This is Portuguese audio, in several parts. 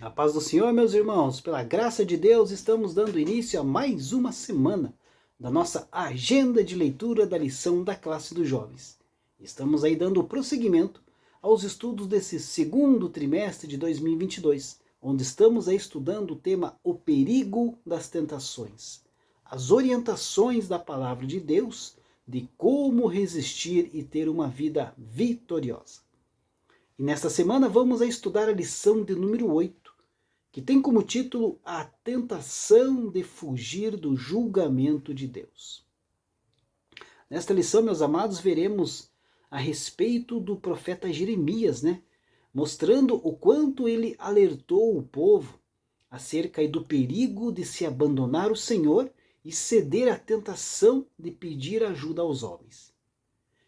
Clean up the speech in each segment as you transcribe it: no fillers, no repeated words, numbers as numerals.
A paz do Senhor, meus irmãos, pela graça de Deus, estamos dando início a mais uma semana da nossa agenda de leitura da lição da classe dos jovens. Estamos aí dando prosseguimento aos estudos desse segundo trimestre de 2022, onde estamos aí estudando o tema O Perigo das Tentações, as orientações da Palavra de Deus de como resistir e ter uma vida vitoriosa. E nesta semana vamos a estudar a lição de número 8, que tem como título A Tentação de Fugir do Julgamento de Deus. Nesta lição, meus amados, veremos a respeito do profeta Jeremias, mostrando o quanto ele alertou o povo acerca do perigo de se abandonar o Senhor e ceder à tentação de pedir ajuda aos homens.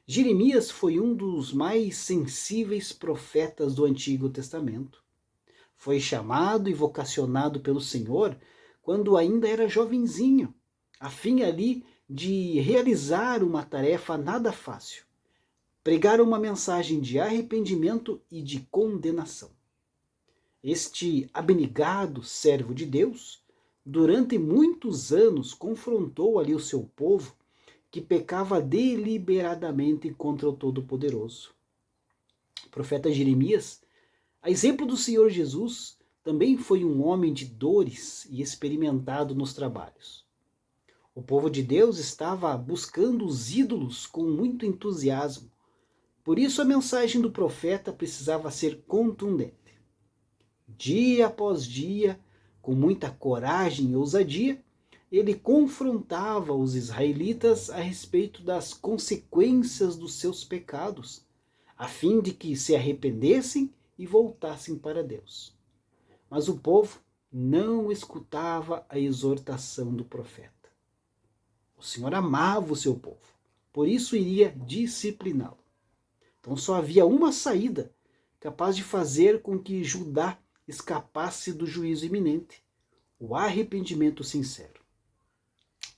Jeremias foi um dos mais sensíveis profetas do Antigo Testamento. Foi chamado e vocacionado pelo Senhor quando ainda era jovenzinho, a fim ali de realizar uma tarefa nada fácil, pregar uma mensagem de arrependimento e de condenação. Este abnegado servo de Deus, durante muitos anos confrontou ali o seu povo, que pecava deliberadamente contra o Todo-Poderoso. O profeta Jeremias, a exemplo do Senhor Jesus, também foi um homem de dores e experimentado nos trabalhos. O povo de Deus estava buscando os ídolos com muito entusiasmo. Por isso a mensagem do profeta precisava ser contundente. Dia após dia, com muita coragem e ousadia, ele confrontava os israelitas a respeito das consequências dos seus pecados, a fim de que se arrependessem e voltassem para Deus. Mas o povo não escutava a exortação do profeta. O Senhor amava o seu povo, por isso iria discipliná-lo. Então só havia uma saída capaz de fazer com que Judá escapasse do juízo iminente: o arrependimento sincero.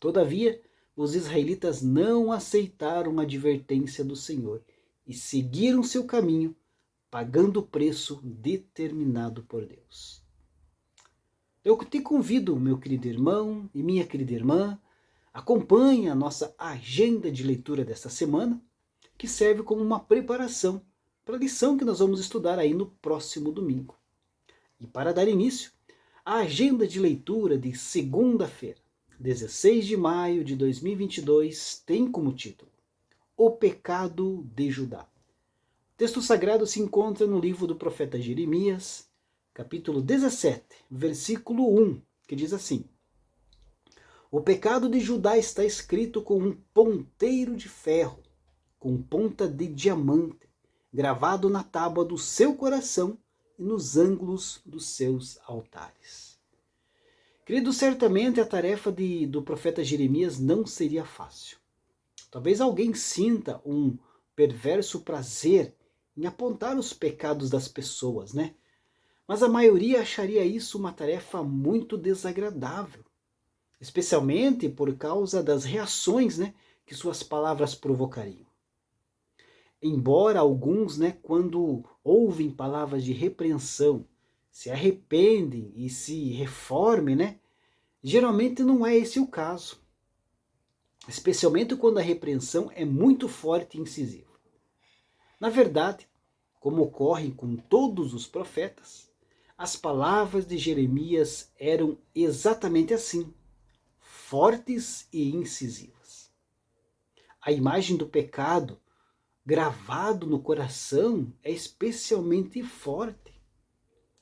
Todavia, os israelitas não aceitaram a advertência do Senhor e seguiram seu caminho, pagando o preço determinado por Deus. Eu te convido, meu querido irmão e minha querida irmã, acompanhe a nossa agenda de leitura desta semana, que serve como uma preparação para a lição que nós vamos estudar aí no próximo domingo. E para dar início, a agenda de leitura de segunda-feira, 16 de maio de 2022, tem como título O Pecado de Judá. O texto sagrado se encontra no livro do profeta Jeremias, capítulo 17, versículo 1, que diz assim: O pecado de Judá está escrito com um ponteiro de ferro, com ponta de diamante, gravado na tábua do seu coração e nos ângulos dos seus altares. Querido, certamente a tarefa do profeta Jeremias não seria fácil. Talvez alguém sinta um perverso prazer em apontar os pecados das pessoas, Mas a maioria acharia isso uma tarefa muito desagradável, especialmente por causa das reações, que suas palavras provocariam. Embora alguns, quando ouvem palavras de repreensão, se arrependem e se reformem, geralmente não é esse o caso. Especialmente quando a repreensão é muito forte e incisiva. Na verdade, como ocorre com todos os profetas, as palavras de Jeremias eram exatamente assim, fortes e incisivas. A imagem do pecado gravado no coração é especialmente forte.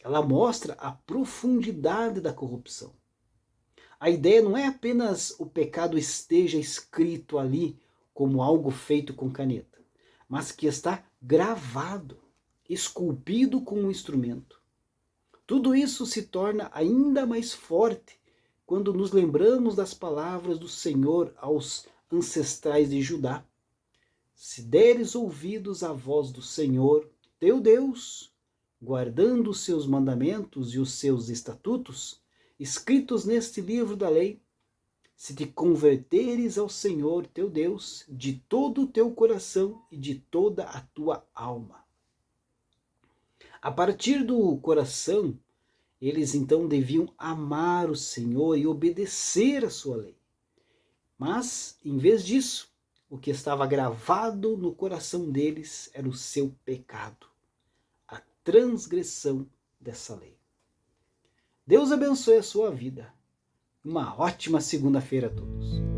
Ela mostra a profundidade da corrupção. A ideia não é apenas o pecado esteja escrito ali como algo feito com caneta, mas que está gravado, esculpido com um instrumento. Tudo isso se torna ainda mais forte quando nos lembramos das palavras do Senhor aos ancestrais de Judá. Se deres ouvidos à voz do Senhor, teu Deus, guardando os seus mandamentos e os seus estatutos, escritos neste livro da lei, se te converteres ao Senhor teu Deus de todo o teu coração e de toda a tua alma. A partir do coração Eles então deviam amar o Senhor e obedecer a sua lei. Mas, em vez disso, o que estava gravado no coração deles era o seu pecado, a transgressão dessa lei. Deus abençoe a sua vida. Uma ótima segunda-feira a todos.